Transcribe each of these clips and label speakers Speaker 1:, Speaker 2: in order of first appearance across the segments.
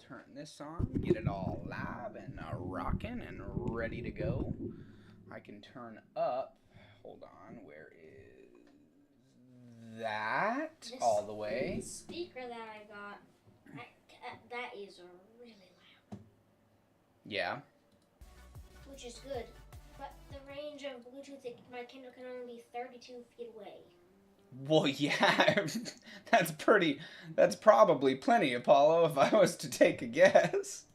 Speaker 1: turn this on, get it all live and rocking and ready to go. I can turn up, hold on, where is that? This all the way.
Speaker 2: Speaker that I got, that is really loud.
Speaker 1: Yeah.
Speaker 2: Which is good. But the range of Bluetooth, my Kindle can only be 32 feet away.
Speaker 1: Well, yeah, that's probably plenty, Apollo, if I was to take a guess.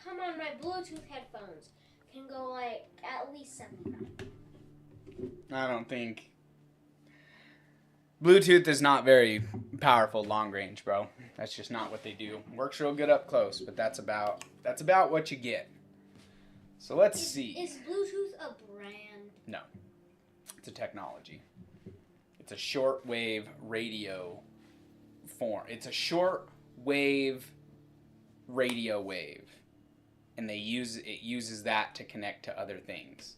Speaker 2: Come on, my Bluetooth headphones can go like at least 75.
Speaker 1: I don't think... Bluetooth is not very powerful long range, bro. That's just not what they do. Works real good up close, but that's about what you get. So let's see.
Speaker 2: Is Bluetooth a brand?
Speaker 1: No. It's a technology. It's a shortwave radio form. It's a shortwave radio wave. And it uses that to connect to other things.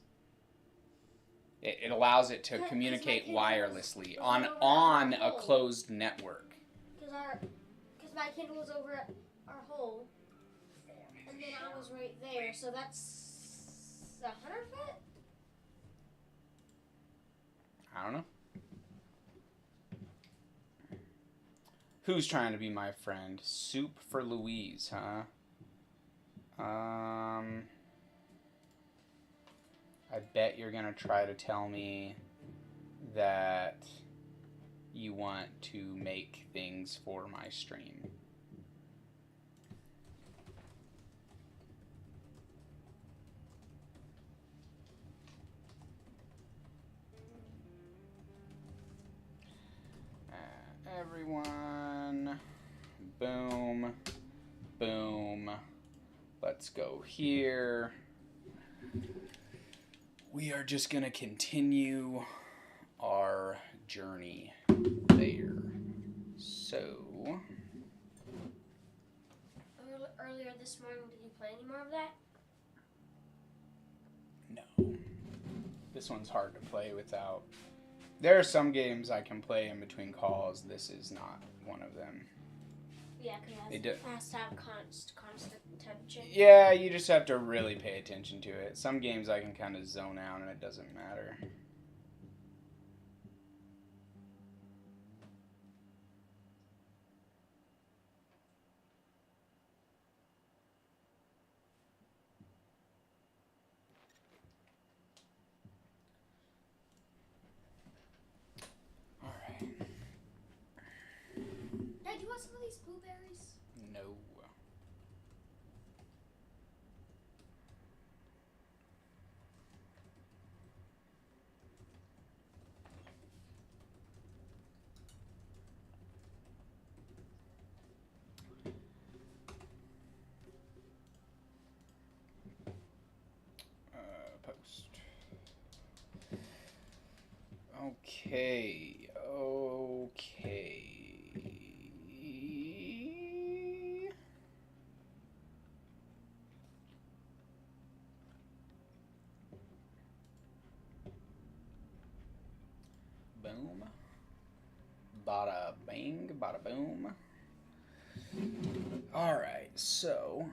Speaker 1: It allows it to communicate wirelessly on a closed network.
Speaker 2: Because my Kindle was over at our hole, and then I was right there, so that's 100 foot?
Speaker 1: I don't know. Who's trying to be my friend? Soup for Louise, huh? I bet you're going to try to tell me that you want to make things for my stream. Everyone. Boom. Boom. Let's go here. We are just going to continue our journey there. So...
Speaker 2: Earlier this morning, did you play any more of that?
Speaker 1: No. This one's hard to play without... There are some games I can play in between calls. This is not one of them.
Speaker 2: Yeah, because it has to have constant attention.
Speaker 1: Yeah, you just have to really pay attention to it. Some games I can kind of zone out and it doesn't matter. Alright.
Speaker 2: Dad, do you want some of these blueberries?
Speaker 1: No. Post. Okay. Boom. Bada bang, bada boom. Alright, so...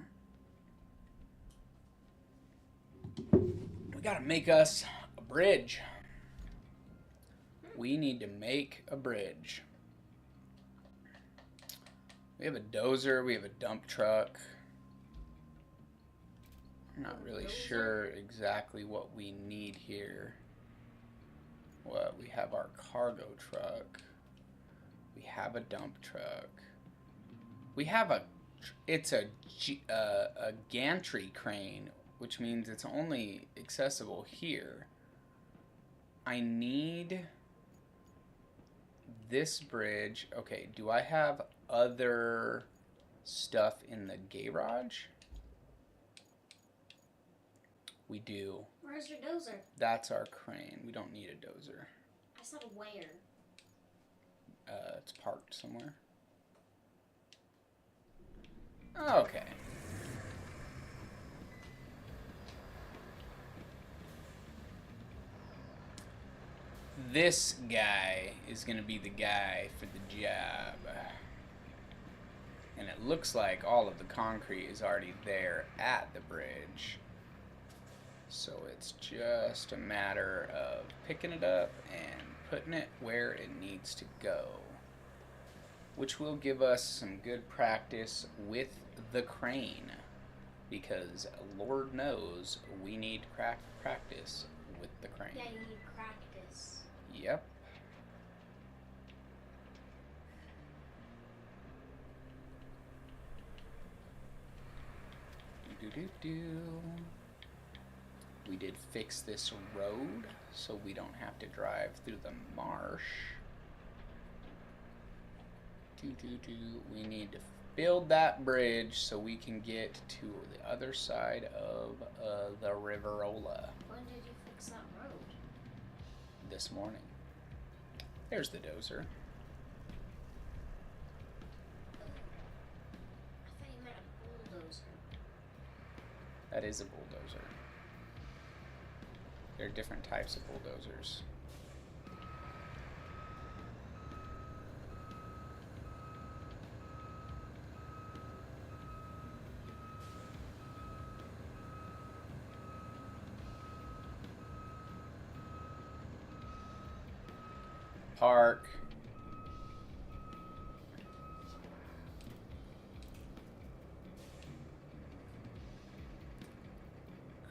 Speaker 1: we gotta make us a bridge. We need to make a bridge. We have a dozer, we have a dump truck. I'm not really sure exactly what we need here. What, we have our cargo truck. We have a dump truck. We have it's a gantry crane, which means it's only accessible here. I need this bridge. Okay, do I have other stuff in the garage? We do.
Speaker 2: Where's your dozer?
Speaker 1: That's our crane. We don't need a dozer.
Speaker 2: I said where?
Speaker 1: It's parked somewhere. Okay. This guy is going to be the guy for the job. And it looks like all of the concrete is already there at the bridge. So it's just a matter of picking it up and putting it where it needs to go, which will give us some good practice with the crane, because Lord knows we need practice with the crane.
Speaker 2: Yeah, you need practice.
Speaker 1: Yep. We did fix this road so we don't have to drive through the marsh. We need to build that bridge so we can get to the other side of the Riverola.
Speaker 2: When did you fix that road?
Speaker 1: This morning. There's the dozer.
Speaker 2: I thought you meant a bulldozer.
Speaker 1: That is a bulldozer. There are different types of bulldozers. Park.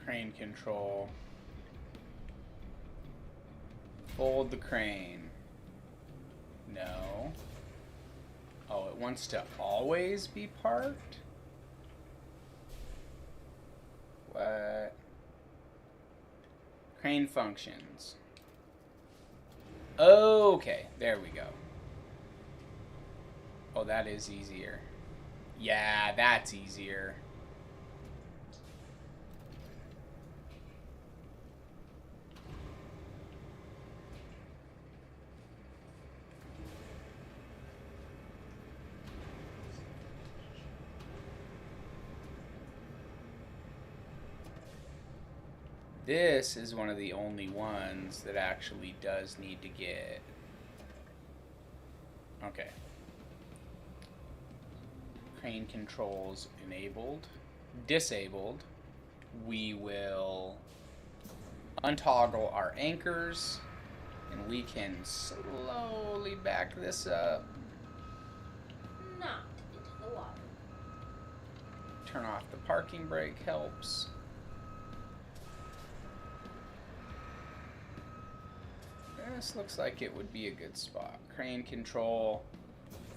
Speaker 1: Crane control. Fold the crane. No. Oh, it wants to always be parked? What? Crane functions. Okay, there we go. Oh, that is easier. Yeah, that's easier. This is one of the only ones that actually does need to get... Okay. Crane controls enabled. Disabled. We will untoggle our anchors, and we can slowly back this up.
Speaker 2: Not into the water.
Speaker 1: Turn off the parking brake helps. This looks like it would be a good spot. Crane control,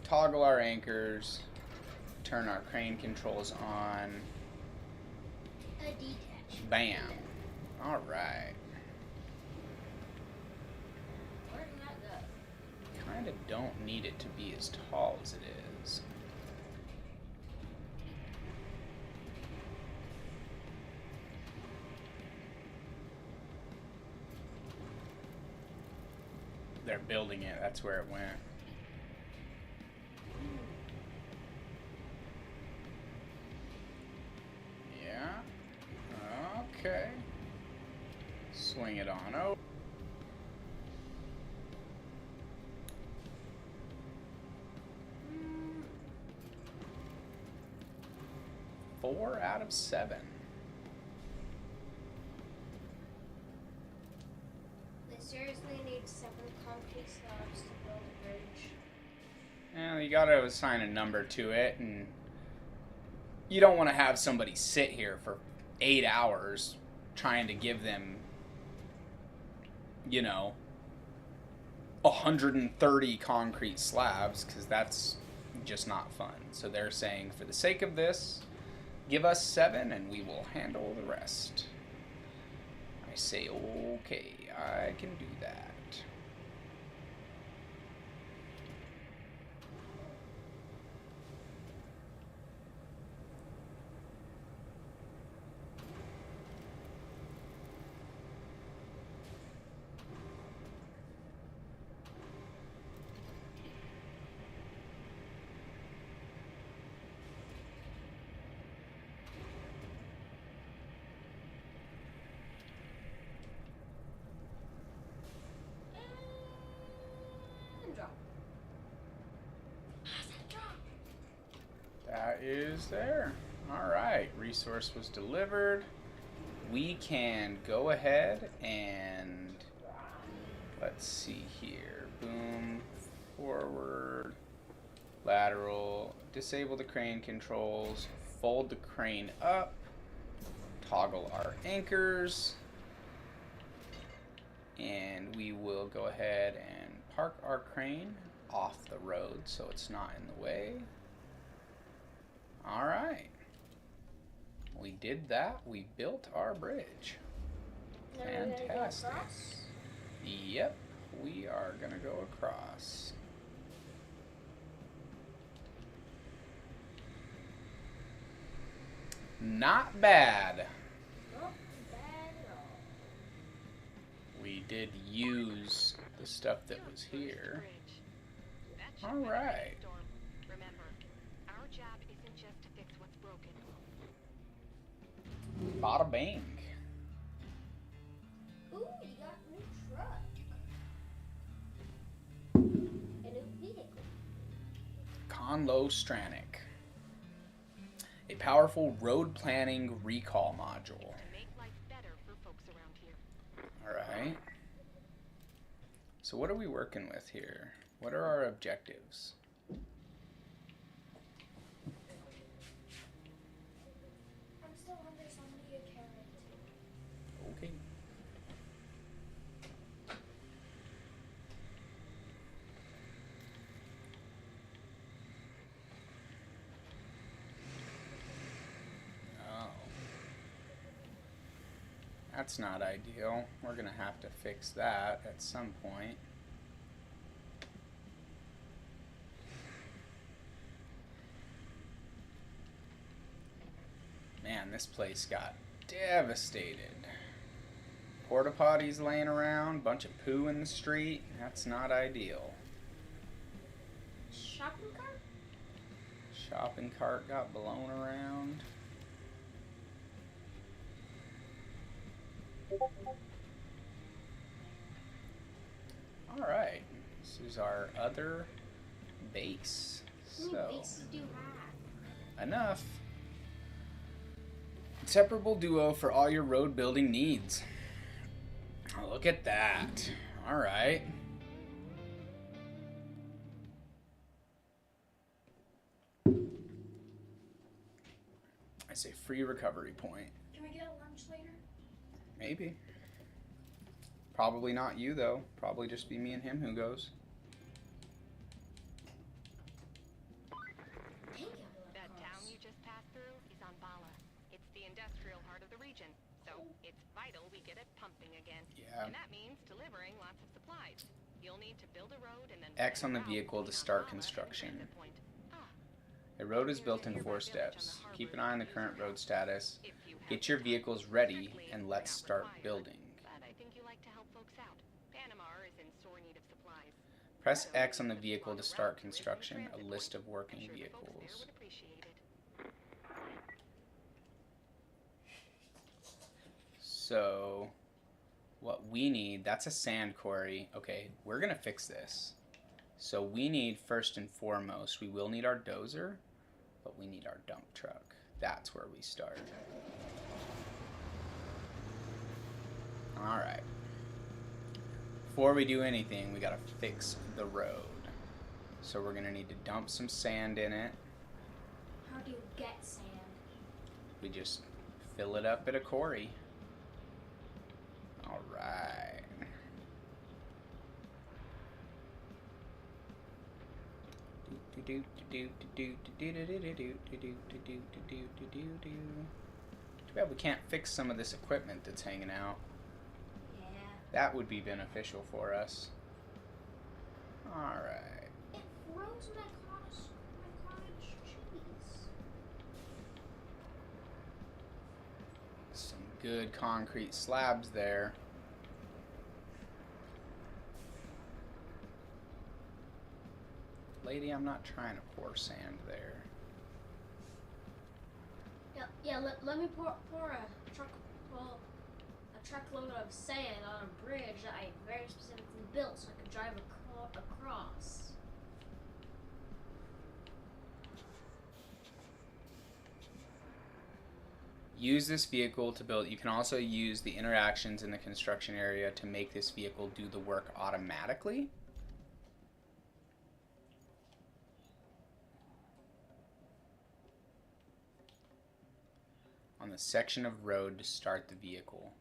Speaker 1: toggle our anchors, turn our crane controls on.
Speaker 2: A detach.
Speaker 1: Bam. Alright.
Speaker 2: Where did that go?
Speaker 1: Kinda don't need it to be as tall as it is. They're building it, that's where it went. Yeah. Okay. Swing it on over. 4 out of 7.
Speaker 2: They seriously need 7 concrete slabs to build a bridge.
Speaker 1: Yeah, you gotta assign a number to it, and you don't want to have somebody sit here for 8 hours trying to give them, 130 concrete slabs, because that's just not fun. So they're saying, for the sake of this, give us 7 and we will handle the rest. I say, okay, I can do that. that is there. All right, resource was delivered. We can go ahead and let's see here. Boom, forward, lateral, disable the crane controls, fold the crane up, toggle our anchors, and we will go ahead and park our crane off the road so it's not in the way. All right. We did that. We built our bridge. Fantastic. Yep, we are going to go across. Not bad.
Speaker 2: Not bad at all.
Speaker 1: We did use the stuff that was here. All right.
Speaker 3: Remember, our job isn't just to fix what's broken.
Speaker 1: Bada bing.
Speaker 2: Ooh, you got a new truck. A new vehicle.
Speaker 1: Conlo Stranic. A powerful road planning recall module.
Speaker 3: To make life better for folks around here.
Speaker 1: All right. So what are we working with here? What are our objectives?
Speaker 2: I'm still hungry, so I'm gonna get a carrot.
Speaker 1: Okay. Oh. That's not ideal. We're gonna have to fix that at some point. Man, this place got devastated. Porta potties laying around, bunch of poo in the street. That's not ideal.
Speaker 2: Shopping cart?
Speaker 1: Shopping cart got blown around. Alright, this is our other base.
Speaker 2: How many
Speaker 1: So,
Speaker 2: bases do you have?
Speaker 1: enough. Inseparable duo for all your road building needs. Oh, look at that. Alright. I say free recovery point.
Speaker 2: Can we get a lunch later?
Speaker 1: Maybe. Probably not you, though. Probably just be me and him who goes.
Speaker 3: That town you just passed through is on Bala. It's the industrial heart of the region, so it's vital we get it pumping again.
Speaker 1: Yeah.
Speaker 3: And that means delivering lots of supplies. You'll need to build a road and then
Speaker 1: X on the
Speaker 3: route
Speaker 1: vehicle to
Speaker 3: between
Speaker 1: start
Speaker 3: Bala and
Speaker 1: construction.
Speaker 3: Transit Point.
Speaker 1: The road is built in 4 steps. Keep an eye on the current road status. Get your vehicles ready, and let's start building.
Speaker 3: But I think you like to help folks out. Panama is in sore need of supplies.
Speaker 1: Press X on the vehicle to start construction. A list of working
Speaker 3: I'm sure the folks there
Speaker 1: vehicles.
Speaker 3: would appreciate it.
Speaker 1: So, what we need, that's a sand quarry. Okay, we're going to fix this. So we need, first and foremost, we will need our dozer, but we need our dump truck. That's where we start. Alright. Before we do anything, we gotta fix the road. So we're gonna need to dump some sand in it.
Speaker 2: How do you get sand?
Speaker 1: We just fill it up at a quarry. Alright. Too bad we can't fix some of this equipment that's hanging out.
Speaker 2: Yeah.
Speaker 1: That would be beneficial for us. Alright.
Speaker 2: It froze my cottage cheese.
Speaker 1: Some good concrete slabs there. Lady, I'm not trying to pour sand there.
Speaker 2: Yeah. Let me pour a truckload of sand on a bridge that I very specifically built so I could drive across.
Speaker 1: Use this vehicle to build. You can also use the interactions in the construction area to make this vehicle do the work automatically. On the section of road to start the vehicle.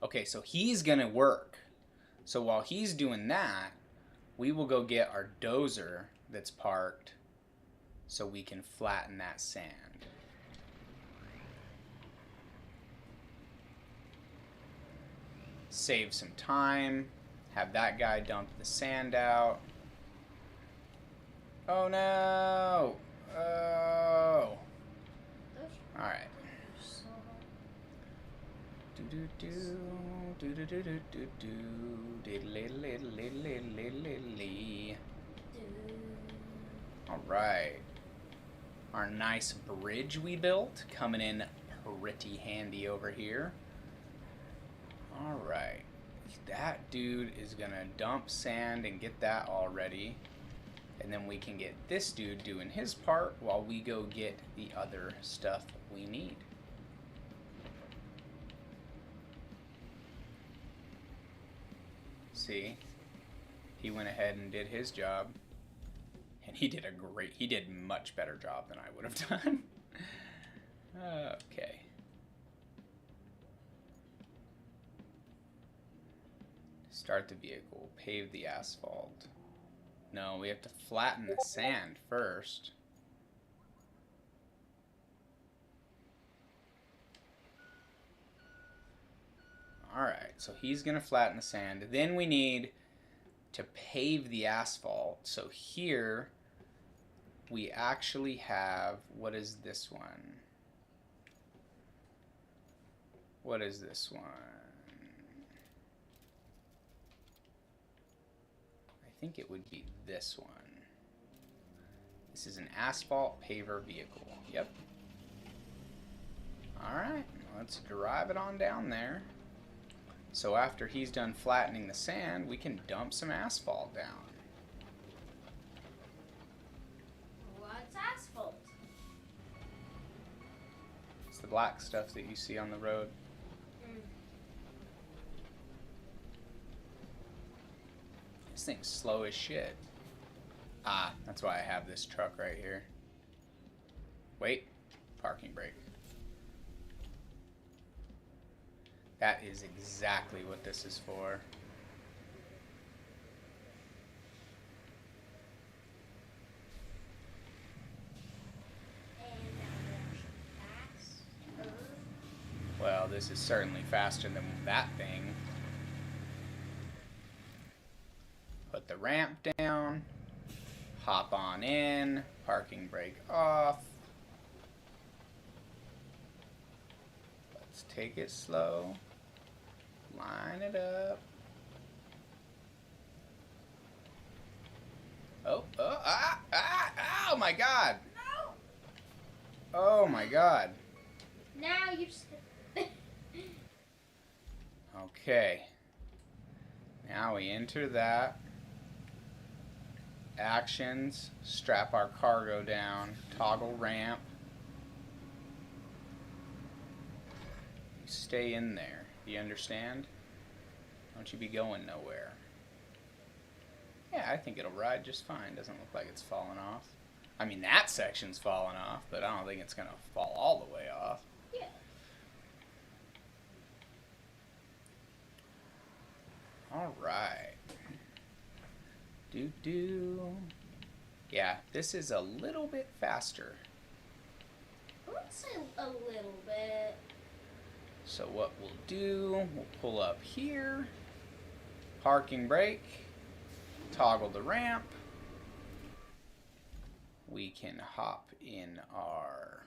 Speaker 1: Okay, so he's gonna work. So while he's doing that, we will go get our dozer that's parked so we can flatten that sand. Save some time, have that guy dump the sand out. Oh no! Oh! Alright. Alright. Our nice bridge we built coming in pretty handy over here. Alright. That dude is gonna dump sand and get that all ready. And then we can get this dude doing his part while we go get the other stuff we need. See? He went ahead and did his job. And he did much better job than I would have done. Okay. Start the vehicle. Pave the asphalt. No, we have to flatten the sand first. Alright, so he's going to flatten the sand. Then we need to pave the asphalt. So here we actually have, what is this one? What is this one? I think it would be this one. This is an asphalt paver vehicle. Yep. Alright, let's drive it on down there. So after he's done flattening the sand, we can dump some asphalt down.
Speaker 2: What's asphalt?
Speaker 1: It's the black stuff that you see on the road. This thing's slow as shit. Ah, that's why I have this truck right here. Wait, parking brake. That is exactly what this is for. Well, this is certainly faster than that thing. Put the ramp down. Hop on in. Parking brake off. Let's take it slow. Line it up. Oh my God.
Speaker 2: No.
Speaker 1: Oh my God.
Speaker 2: Now you just.
Speaker 1: Okay. Now we enter that. Actions. Strap our cargo down. Toggle ramp. Stay in there. Do you understand? Don't you be going nowhere. Yeah, I think it'll ride just fine. Doesn't look like it's falling off. I mean, that section's falling off, but I don't think it's going to fall all the way off.
Speaker 2: Yeah.
Speaker 1: Alright. Yeah, this is a little bit faster.
Speaker 2: I would say a little bit.
Speaker 1: So what we'll do, we'll pull up here, parking brake, toggle the ramp. We can hop in our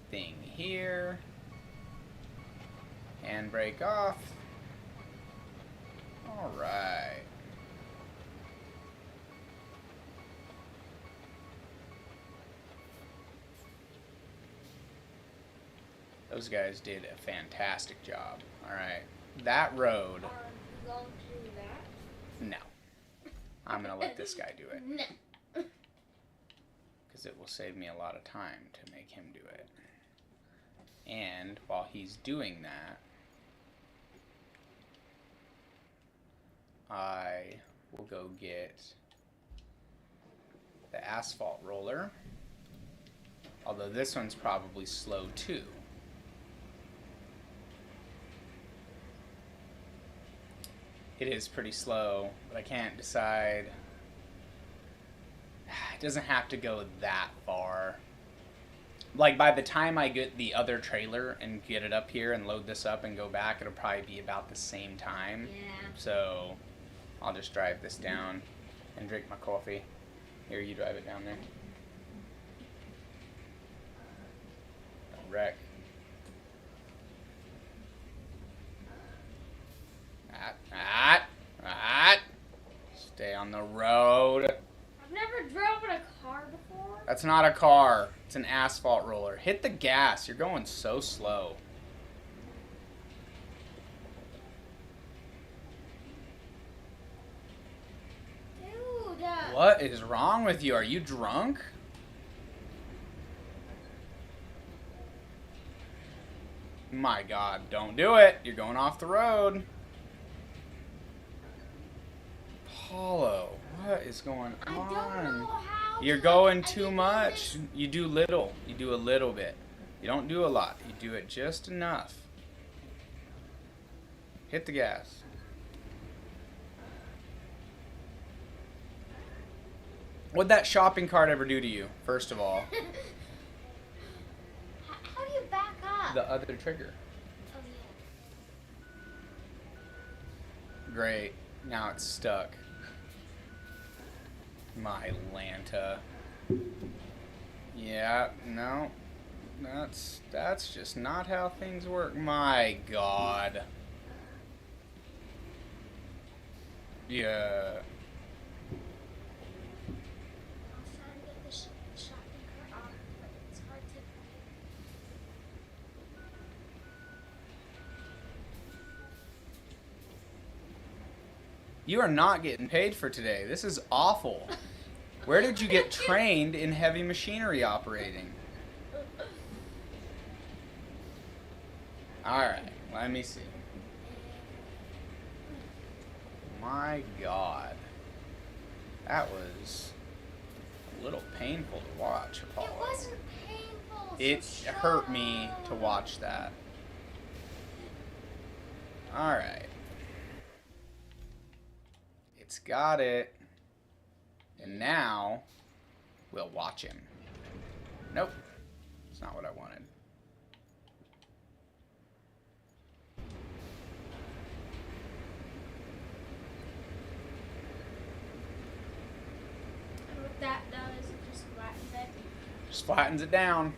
Speaker 1: thing here, handbrake off. All right. Those guys did a fantastic job. All right. That road.
Speaker 2: Are we going to do that?
Speaker 1: No. I'm going to let this guy do it.
Speaker 2: No.
Speaker 1: Because it will save me a lot of time to make him do it. And while he's doing that, I will go get the asphalt roller. Although this one's probably slow too. It is pretty slow, but I can't decide. It doesn't have to go that far. Like, by the time I get the other trailer and get it up here and load this up and go back, it'll probably be about the same time.
Speaker 2: Yeah.
Speaker 1: So, I'll just drive this down and drink my coffee. Here, you drive it down there. Don't wreck. Stay on the road.
Speaker 2: I've never driven a car before.
Speaker 1: That's not a car. It's an asphalt roller. Hit the gas. You're going so slow.
Speaker 2: Dude.
Speaker 1: What is wrong with you? Are you drunk? My God, don't do it. You're going off the road. Paulo, what is going on?
Speaker 2: I don't know how.
Speaker 1: You're going too much. You do little. You do a little bit. You don't do a lot. You do it just enough. Hit the gas. What'd that shopping cart ever do to you, first of all?
Speaker 2: How do you back up?
Speaker 1: The other trigger.
Speaker 2: Oh, yeah.
Speaker 1: Great. Now it's stuck. My Lanta. Yeah, no. That's just not how things work. My God. Yeah.
Speaker 2: I'm trying to get the shopping cart off, but it's hard to.
Speaker 1: You are not getting paid for today. This is awful. Where did you get trained in heavy machinery operating? Alright, let me see. My God. That was a little painful to watch, Apollo.
Speaker 2: It wasn't painful.
Speaker 1: It
Speaker 2: so
Speaker 1: hurt me to
Speaker 2: slow.
Speaker 1: watch that. Alright. It's got it. And now, we'll watch him. Nope. That's not what I wanted.
Speaker 2: And what that does, it just flattens it.
Speaker 1: Just flattens it down.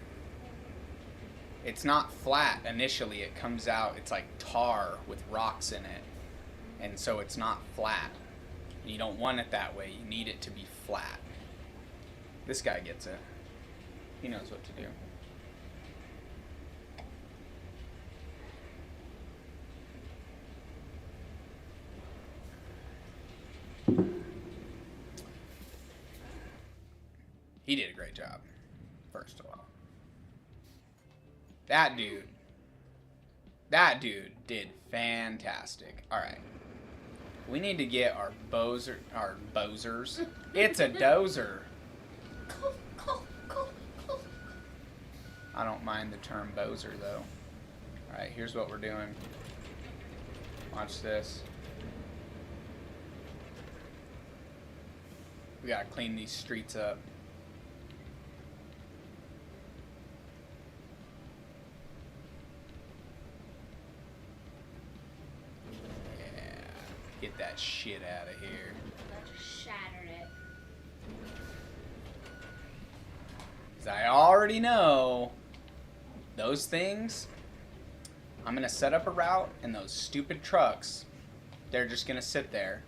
Speaker 1: It's not flat initially. It comes out, it's like tar with rocks in it. And so it's not flat. You don't want it that way. You need it to be flat. This guy gets it. He knows what to do. He did a great job, first of all. That dude did fantastic. All right. We need to get our bozers. It's a dozer. I don't mind the term bozer, though. Alright, here's what we're doing. Watch this. We gotta clean these streets up. Get that shit out of here.
Speaker 2: That just shattered it.
Speaker 1: Because I already know those things. I'm going to set up a route, and those stupid trucks, they're just going to sit there.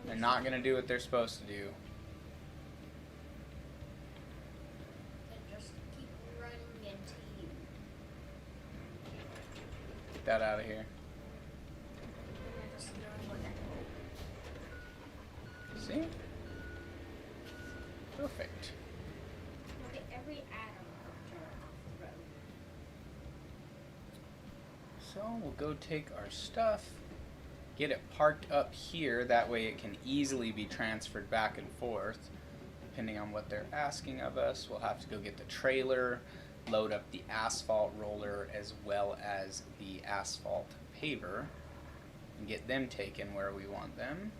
Speaker 1: They're not going to do what they're supposed to do.
Speaker 2: And just keep running into you.
Speaker 1: Get that out of here.
Speaker 2: And I just know what that
Speaker 1: So we'll go take our stuff, get it parked up here. That way it can easily be transferred back and forth. Depending on what they're asking of us, we'll have to go get the trailer, load up the asphalt roller as well as the asphalt paver, and get them taken where we want them.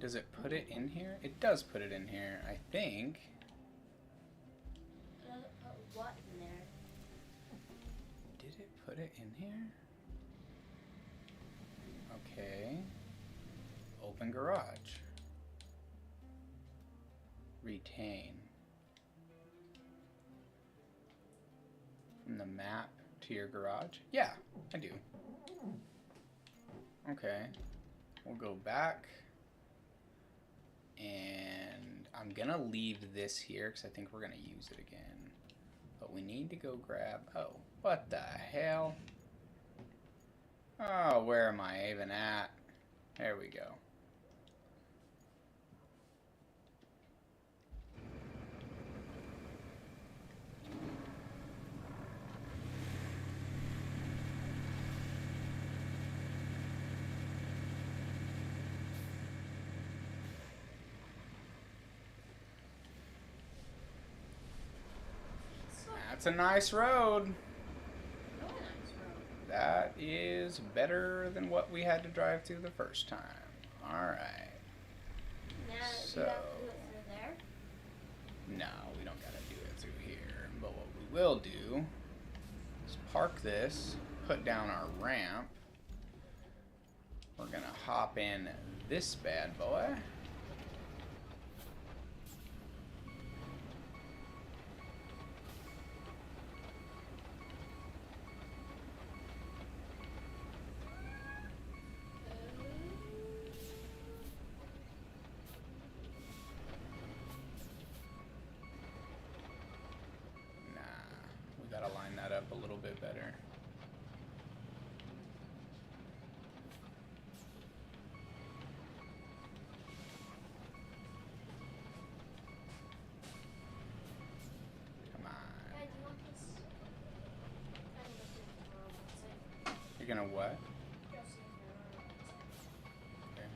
Speaker 1: Does it put it in here? It does put it in here, I think.
Speaker 2: Does it put what in there?
Speaker 1: Did it put it in here? Okay. Open garage. Retain. From the map to your garage? Yeah, I do. Okay. We'll go back. And I'm gonna leave this here because I think we're gonna use it again. But we need to go grab, oh, what the hell? Oh, where am I even at? There we go. That's a nice road.
Speaker 2: Really nice road.
Speaker 1: That is better than what we had to drive through the first time. Alright.
Speaker 2: Now,
Speaker 1: So,
Speaker 2: do you have to do it through there?
Speaker 1: no, we don't gotta do it through here. But what we will do is park this, put down our ramp. We're gonna hop in this bad boy. Gotta line that up a little bit better. Come on.
Speaker 2: Hey, do you want this? I need to do it tomorrow, that's it.
Speaker 1: You're gonna what?
Speaker 2: Go see if they're on, that's it.
Speaker 1: Okay.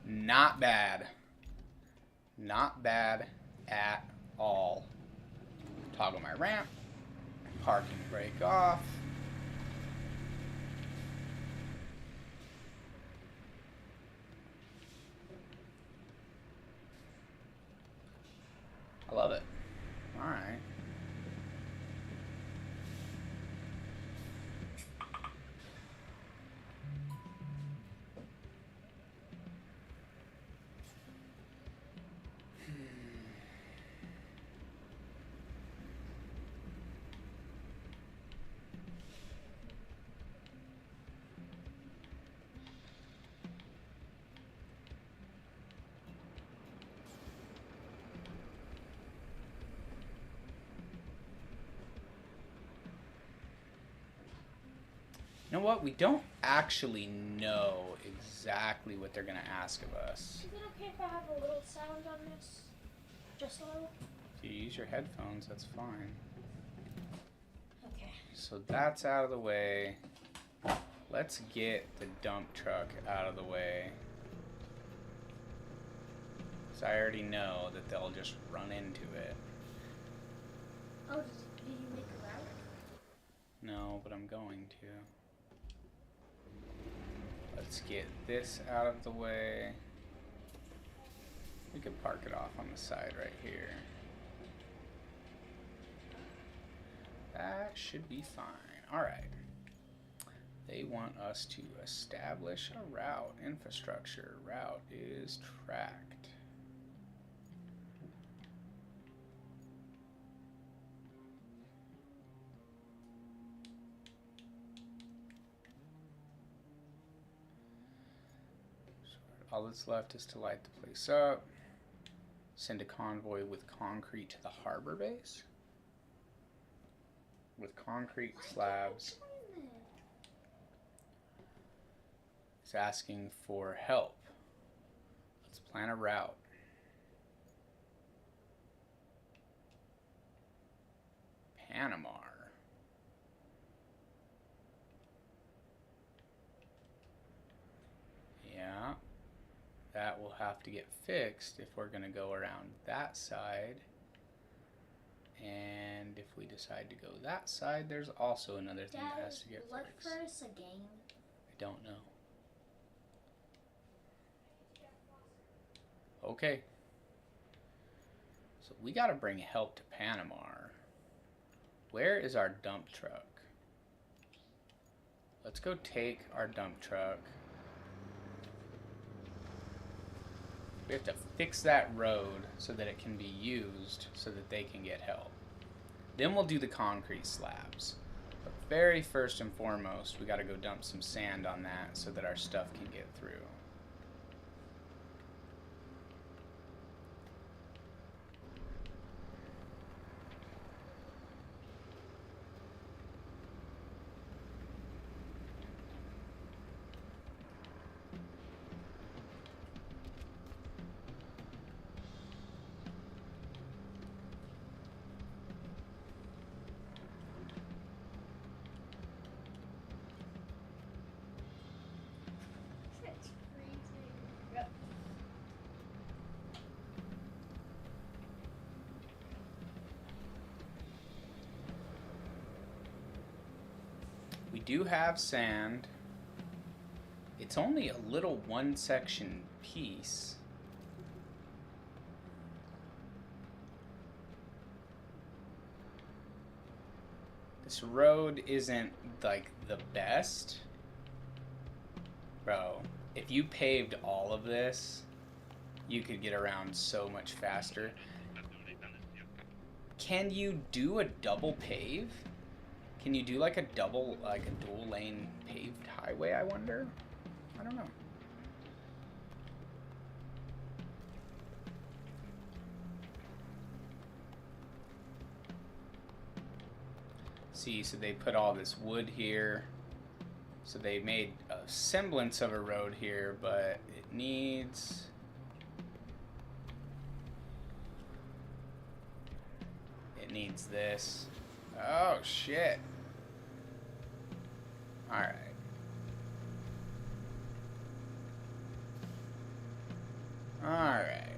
Speaker 1: Not bad. Not bad at all. Toggle my ramp. Parking brake off. I love it. All right. You know what? We don't actually know exactly what they're going to ask of us.
Speaker 2: Is it okay if I have a little sound on this? Just a little?
Speaker 1: If you use your headphones, that's fine.
Speaker 2: Okay.
Speaker 1: So that's out of the way. Let's get the dump truck out of the way. So I already know that they'll just run into it.
Speaker 2: Oh, did you make a route?
Speaker 1: No, but I'm going to. Let's get this out of the way. We could park it off on the side right here. That should be fine. Alright. They want us to establish a route. Infrastructure. Route is tracked. All that's left is to light the place up. Send a convoy with concrete to the harbor base. With concrete slabs. It's asking for help. Let's plan a route. Panama. Yeah. That will have to get fixed if we're going to go around that side. And if we decide to go that side, there's also another thing that has to get
Speaker 2: fixed.
Speaker 1: fixed.
Speaker 2: First a game.
Speaker 1: I don't know. Okay. So we got to bring help to Panama. Where is our dump truck? Let's go take our dump truck. We have to fix that road so that it can be used so that they can get help. Then we'll do the concrete slabs. But very first and foremost, we got to go dump some sand on that so that our stuff can get through. We do have sand. It's only a little one section piece. This road isn't like the best. Bro, if you paved all of this, you could get around so much faster. Can you do a double pave? Can you do like a dual lane paved highway, I wonder? I don't know. See, so they put all this wood here. So they made a semblance of a road here, but it needs... It needs this. Oh, shit. Alright. Alright.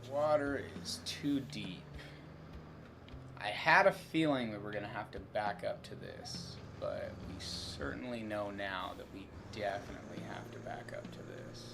Speaker 1: Water is too deep. I had a feeling that we're going to have to back up to this, but we certainly know now that we definitely have to back up to this.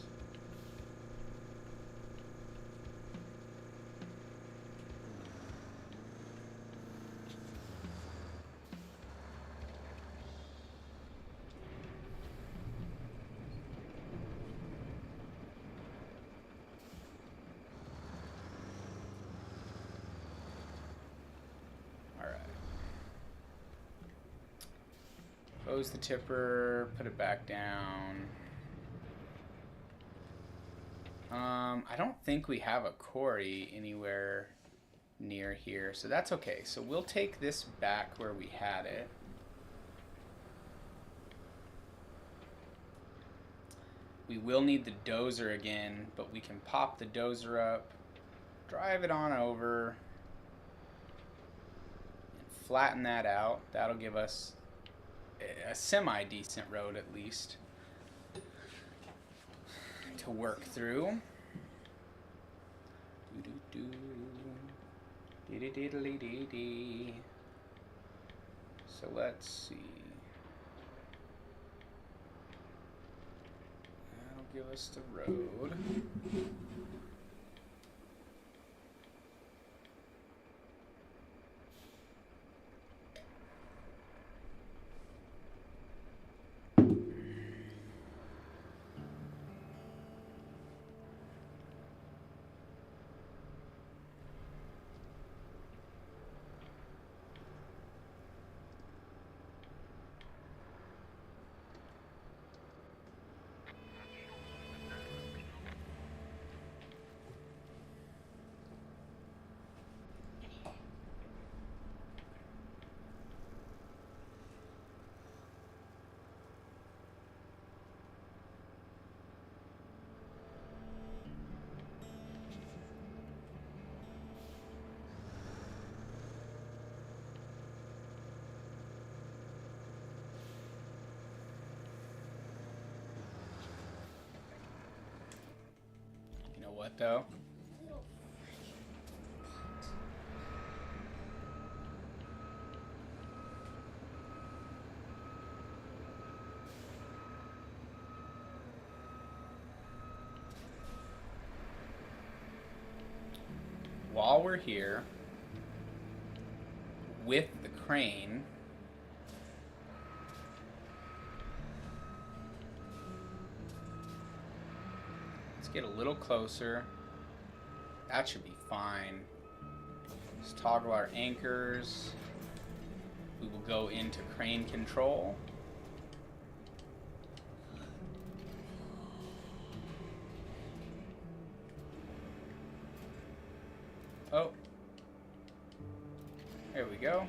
Speaker 1: Close the tipper, put it back down. I don't think we have a quarry anywhere near here, so that's okay. So we'll take this back where we had it. We will need the dozer again, but we can pop the dozer up, drive it on over, and flatten that out. That'll give us a semi-decent road at least to work through. So let's see. That'll give us the road. what though?
Speaker 2: Little freaking butt.
Speaker 1: While we're here with the crane, let's get a little closer. That should be fine. Let's toggle our anchors. We will go into crane control. Oh, there we go.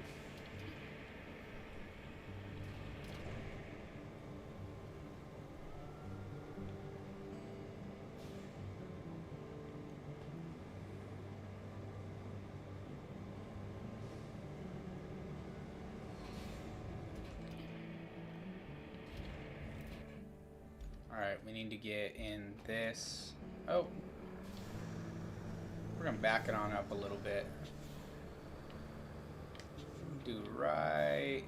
Speaker 1: All right, we need to get in this. Oh. We're gonna back it on up a little bit. Do right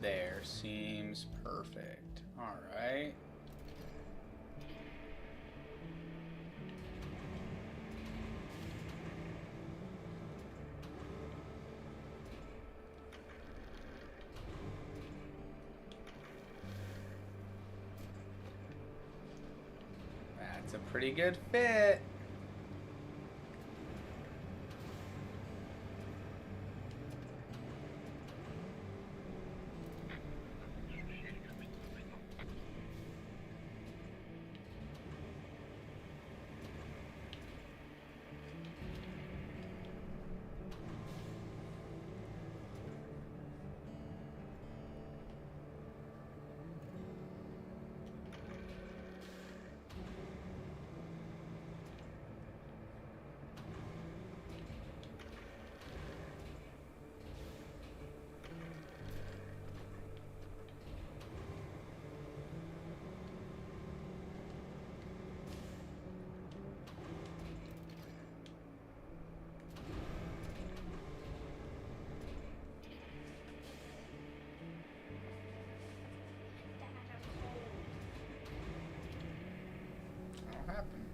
Speaker 1: there. Seems perfect. All right. That's a pretty good fit. What'll happen?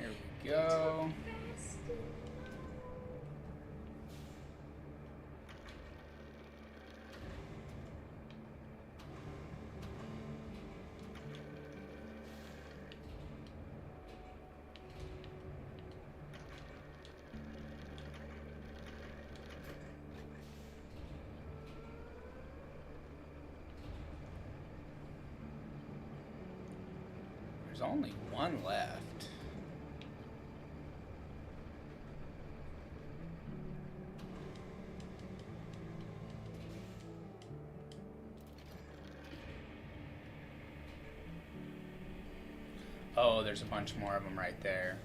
Speaker 1: Here we go. There's only one left. Oh, there's a bunch more of them right there.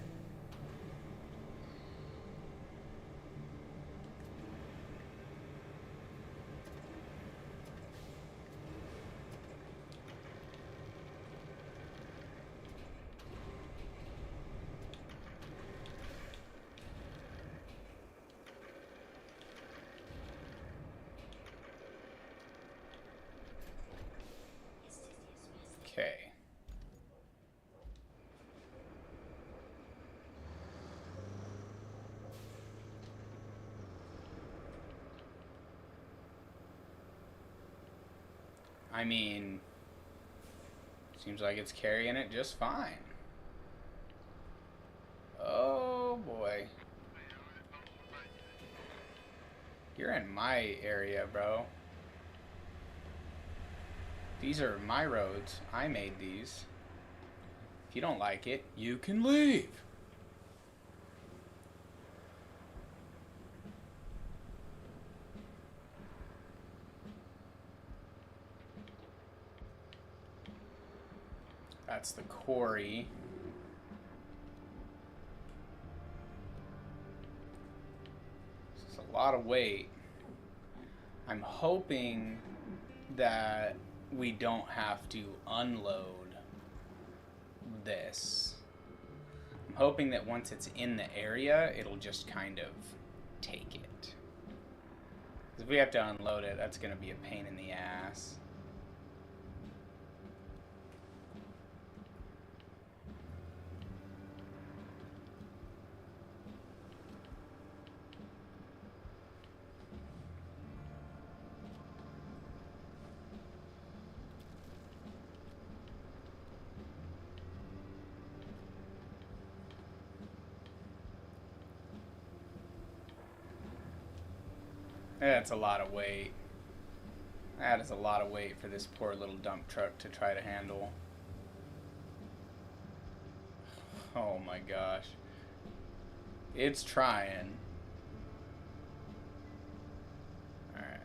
Speaker 1: Okay. I mean, seems like it's carrying it just fine. Oh boy. You're in my area, bro. These are my roads. I made these. If you don't like it, you can leave. That's the quarry. It's a lot of weight. I'm hoping that we don't have to unload this. I'm hoping that once it's in the area, it'll just kind of take it. If we have to unload it, that's going to be a pain in the ass. That's a lot of weight. That is a lot of weight for this poor little dump truck to try to handle. Oh my gosh. It's trying. Alright.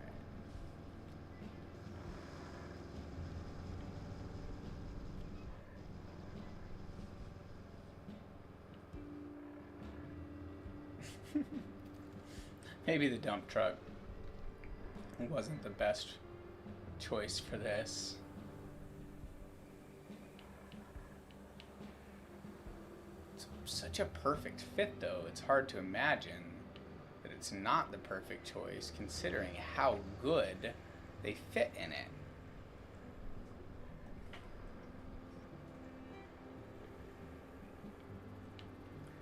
Speaker 1: Maybe the dump truck wasn't the best choice for this. It's such a perfect fit, though. It's hard to imagine that it's not the perfect choice, considering how good they fit in it.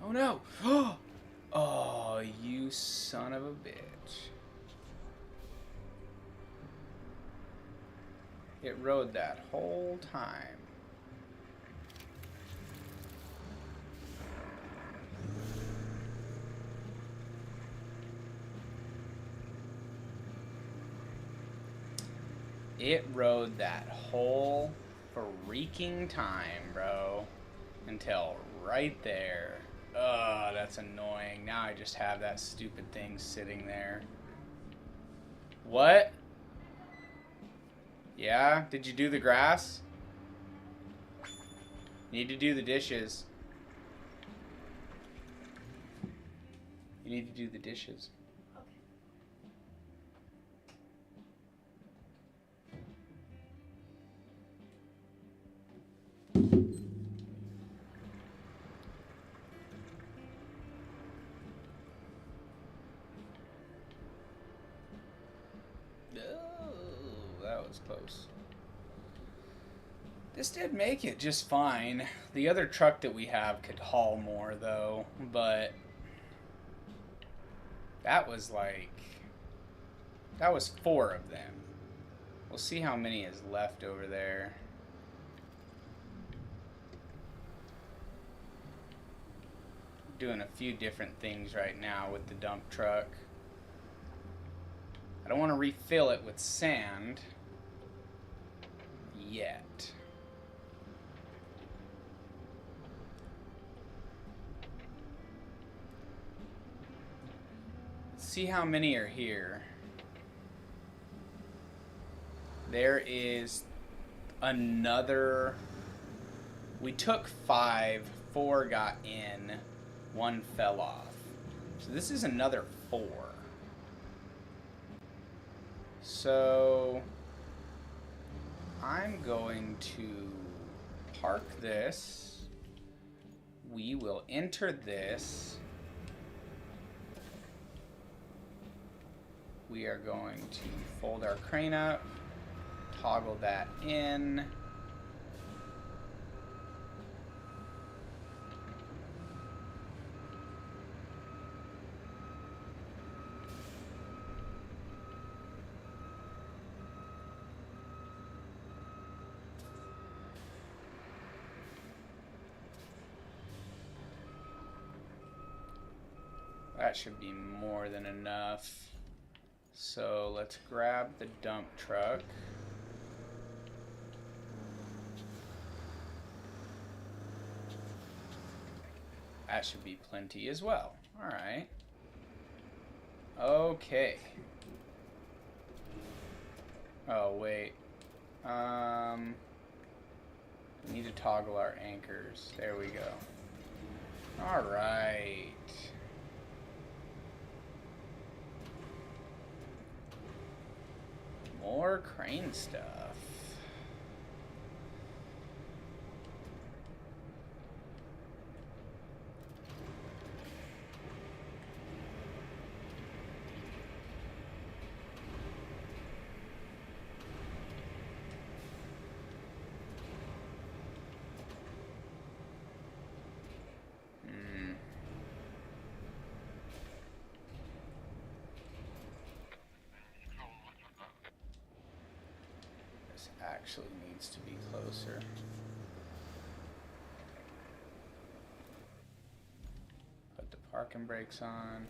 Speaker 1: Oh no! Oh, you son of a bitch. It rode that whole time. It rode that whole freaking time, bro. Until right there. Oh, that's annoying. Now I just have that stupid thing sitting there. What? Yeah? Did you do the grass? Need to do the dishes. You need to do the dishes. That was close. This did make it just fine. The other truck that we have could haul more, though, but that was 4 of them. We'll see how many is left over there. Doing a few different things right now with the dump truck. I don't want to refill it with sand yet. Let's see how many are here. There is another. We took 5, 4 got in, 1 fell off. So this is another 4. So I'm going to park this. We will enter this. We are going to fold our crane up, toggle that in. That should be more than enough. So let's grab the dump truck. That should be plenty as well. All right. Okay. Oh, wait. We need to toggle our anchors. There we go. Alright. More crane stuff. Actually needs to be closer. Put the parking brakes on.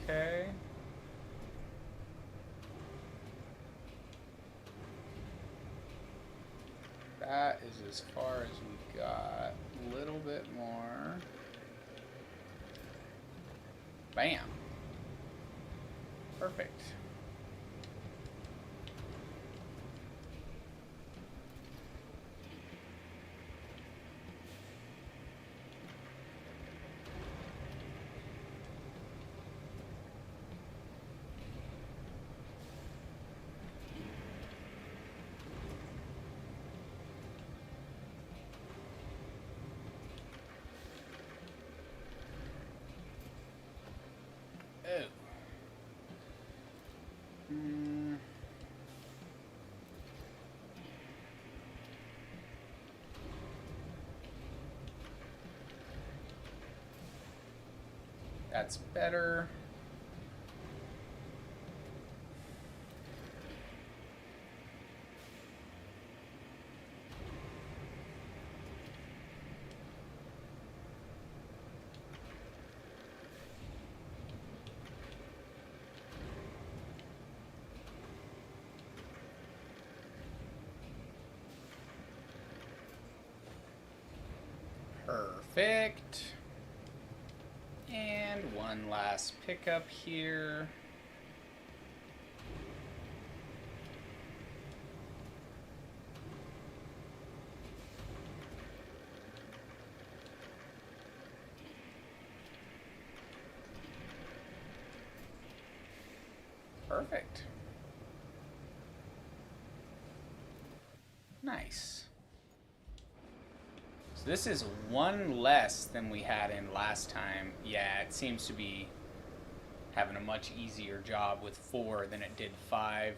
Speaker 1: Okay. That is as far as we got. A little bit more. Bam. Perfect. Oh. That's better. Perfect. And one last pickup here. Perfect. Nice. So this is one less than we had in last time. Yeah, it seems to be having a much easier job with 4 than it did 5.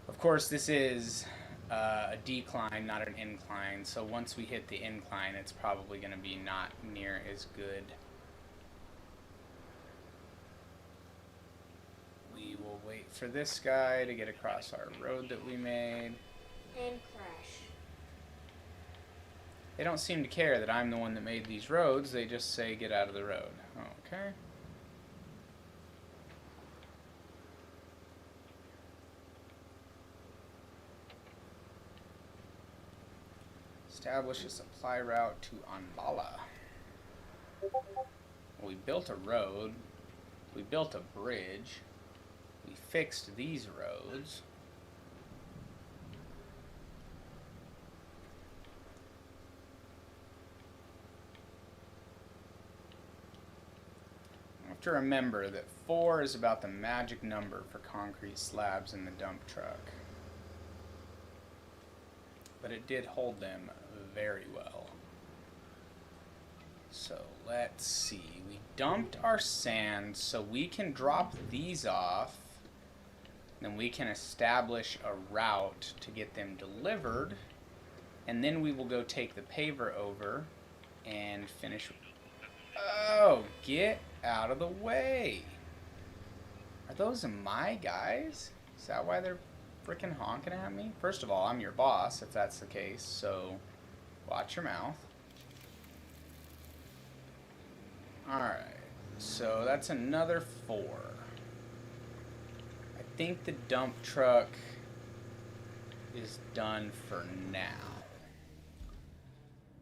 Speaker 1: Of course, this is a decline, not an incline. So once we hit the incline, it's probably going to be not near as good. We will wait for this guy to get across our road that we made.
Speaker 2: And crash.
Speaker 1: They don't seem to care that I'm the one that made these roads. They just say, get out of the road. Okay. Establish a supply route to Anbala. We built a road. We built a bridge. We fixed these roads. You have to remember that 4 is about the magic number for concrete slabs in the dump truck. But it did hold them very well. So let's see. We dumped our sand so we can drop these off. Then we can establish a route to get them delivered. And then we will go take the paver over and finish. Oh, get out of the way. Are those my guys? Is that why they're freaking honking at me? First of all, I'm your boss if that's the case, so watch your mouth. Alright, so that's another 4. I think the dump truck is done for now.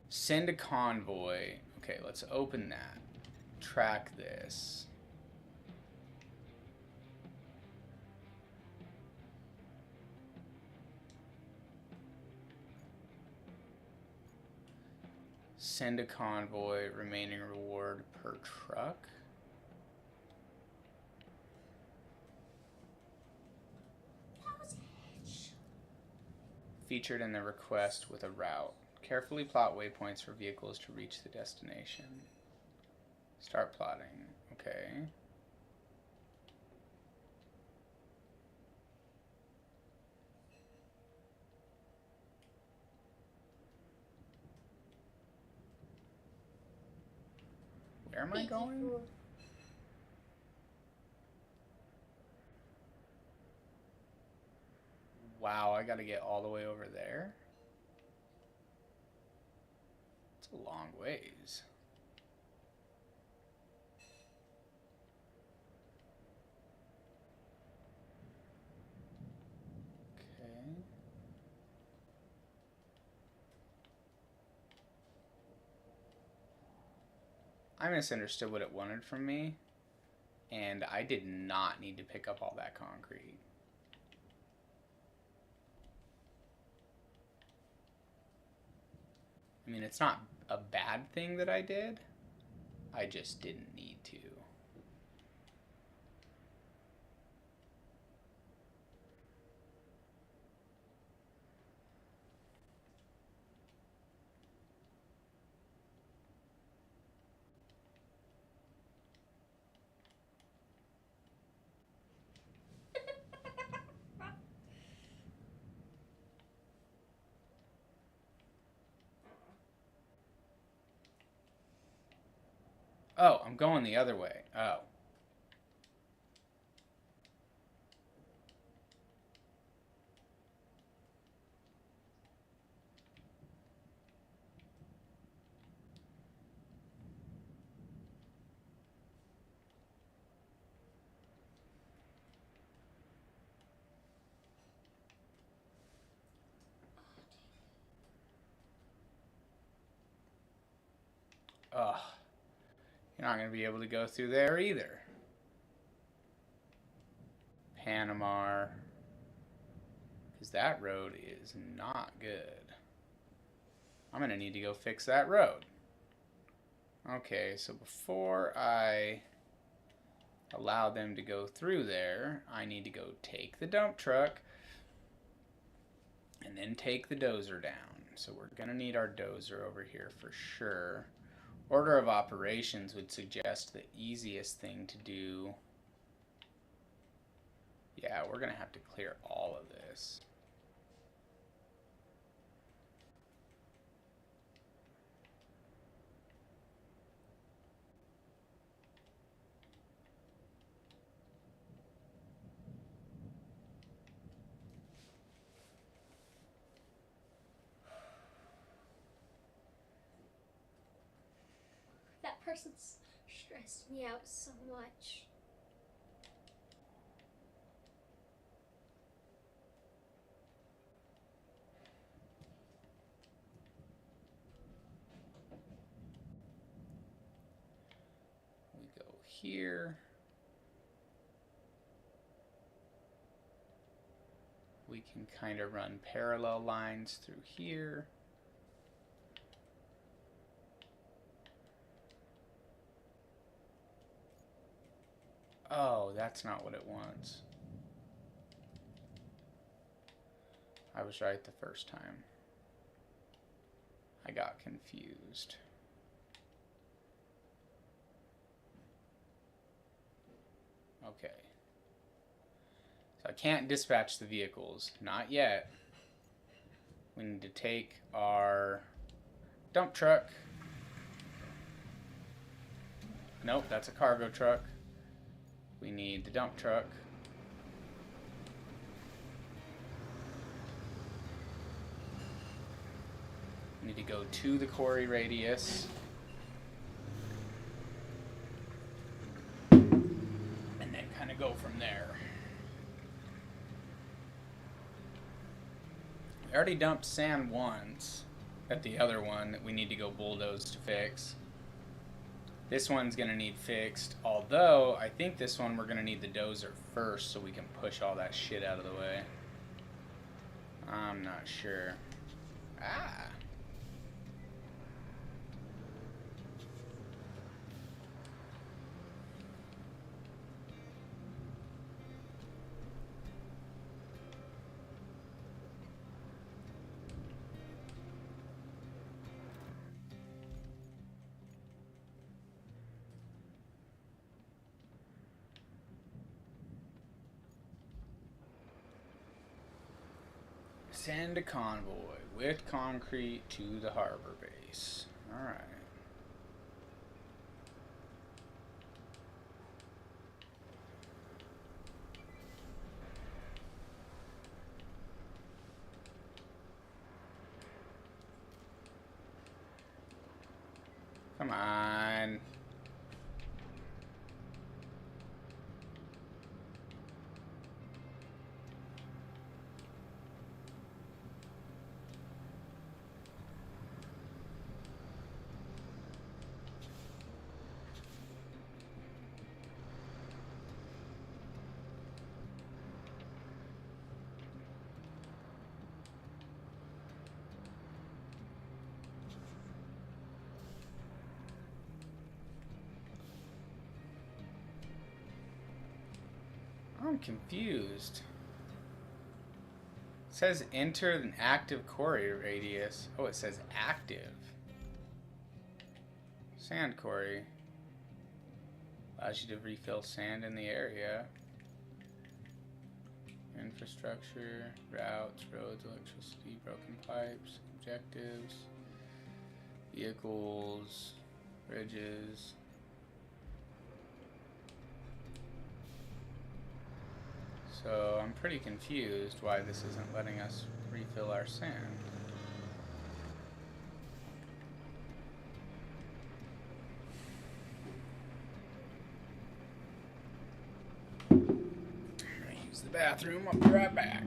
Speaker 1: Send a convoy. Okay, let's open that. Track this. Send a convoy, remaining reward per truck. Featured in the request with a route. Carefully plot waypoints for vehicles to reach the destination. Start plotting. Okay. Where am I going? Wow, I gotta get all the way over there? It's a long ways. Okay. I misunderstood what it wanted from me, and I did not need to pick up all that concrete. I mean, it's not a bad thing that I did. I just didn't need to. Oh, I'm going the other way. Oh. Ugh. You're not going to be able to go through there either. Panama. Because that road is not good. I'm going to need to go fix that road. Okay, so before I allow them to go through there, I need to go take the dump truck and then take the dozer down. So we're going to need our dozer over here for sure. Order of operations would suggest the easiest thing to do. Yeah, we're going to have to clear all of this.
Speaker 2: That person's stressed me out so much.
Speaker 1: We go here. We can kind of run parallel lines through here. Oh, that's not what it wants. I was right the first time. I got confused. Okay. So I can't dispatch the vehicles. Not yet. We need to take our dump truck. Nope, that's a cargo truck. We need the dump truck. We need to go to the quarry radius. And then kind of go from there. We already dumped sand once at the other one that we need to go bulldoze to fix. This one's going to need fixed, although I think this one we're going to need the dozer first so we can push all that shit out of the way. I'm not sure. Ah! Send a convoy with concrete to the harbor base. Alright. Come on. I'm confused. It says enter an active quarry radius. Oh, it says active. Sand quarry. Allows you to refill sand in the area. Infrastructure, routes, roads, electricity, broken pipes, objectives, vehicles, bridges. So I'm pretty confused why this isn't letting us refill our sand. I'm gonna use the bathroom. I'll be right back.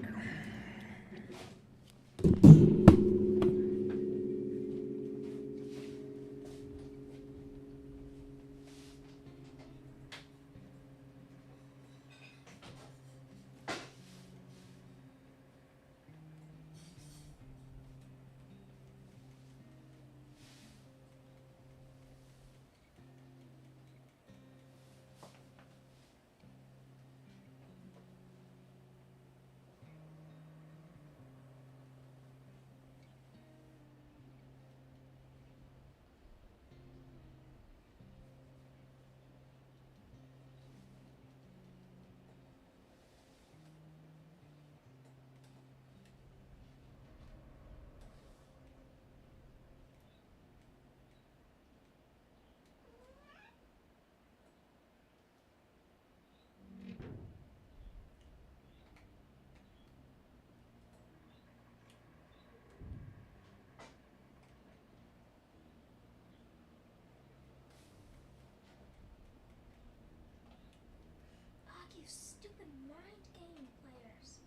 Speaker 2: Fuck you, stupid mind game players.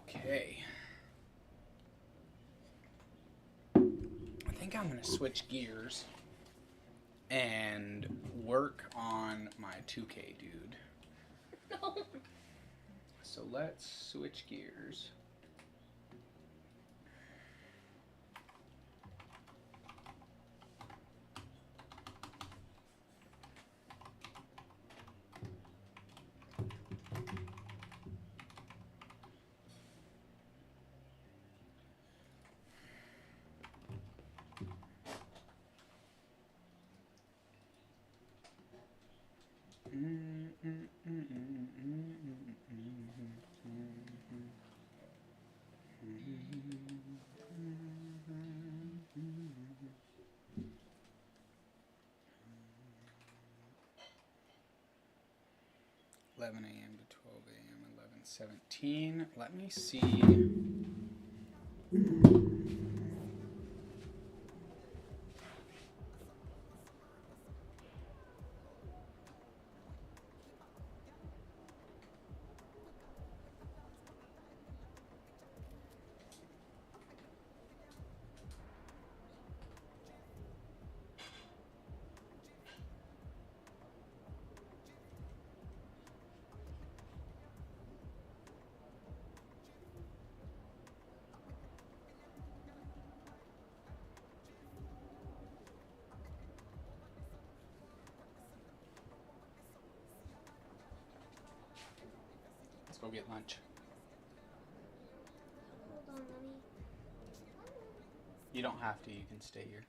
Speaker 1: Okay. I think I'm gonna switch gears and work on my 2K dude.
Speaker 2: No.
Speaker 1: So let's switch gears. (11 a.m. to 12 a.m. 11:17). Let me see. Let's go get lunch.
Speaker 2: Hold on, let me.
Speaker 1: You don't have to. You can stay here.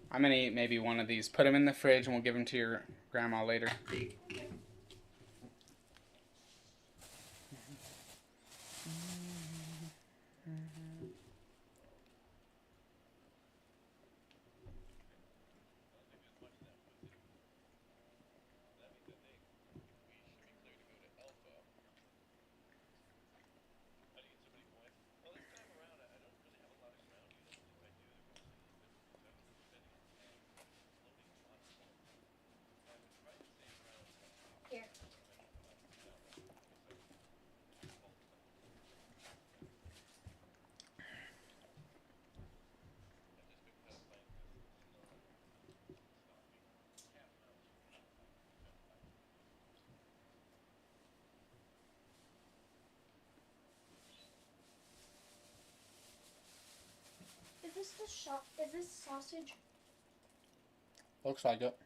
Speaker 1: I'm gonna eat maybe one of these. Put them in the fridge and we'll give them to your grandma later.
Speaker 2: Here. Is this sausage?
Speaker 1: Looks like it.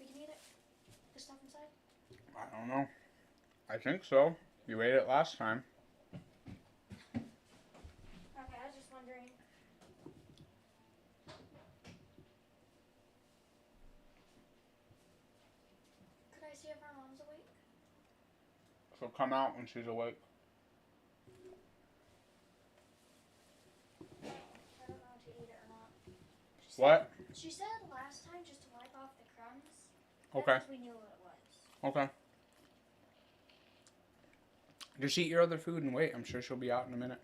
Speaker 2: We can eat it? The stuff inside?
Speaker 1: I don't know. I think so. You ate it last time.
Speaker 2: Okay, I was just wondering. Could I see if our mom's awake?
Speaker 1: She'll come out when she's awake.
Speaker 2: I don't know to eat it or not.
Speaker 1: What?
Speaker 2: She said last time just to wipe off the crumbs.
Speaker 1: Okay.
Speaker 2: Because we knew what it was.
Speaker 1: Okay. Just eat your other food and wait. I'm sure she'll be out in a minute.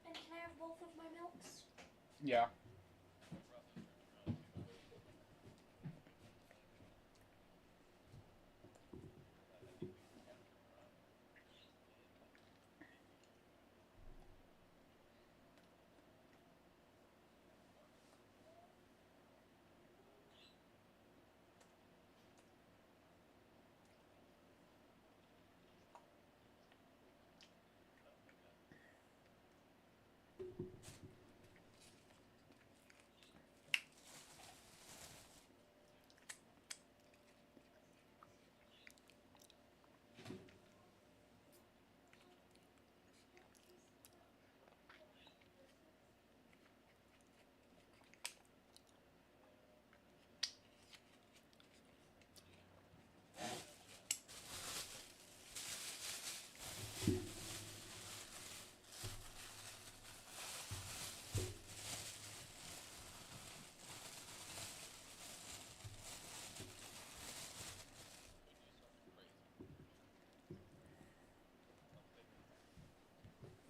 Speaker 2: And can I have both of my milks?
Speaker 1: Yeah.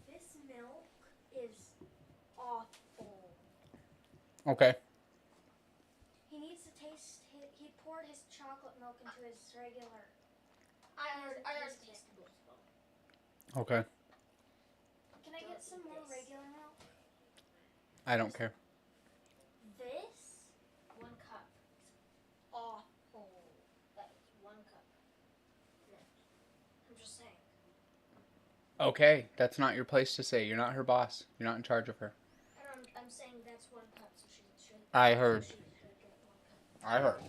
Speaker 2: This milk is awful.
Speaker 1: Okay.
Speaker 2: He needs to taste. He poured his chocolate milk into his regular. I already tasted both of them.
Speaker 1: Okay.
Speaker 2: Can I get some more regular milk?
Speaker 1: I don't care.
Speaker 2: This 1 cup is awful. That is 1 cup. No. I'm just saying.
Speaker 1: Okay. That's not your place to say. You're not her boss. You're not in charge of her.
Speaker 2: I'm saying that's 1 cup, so she should.
Speaker 1: I heard.
Speaker 2: She should get 1 cup.
Speaker 1: I heard.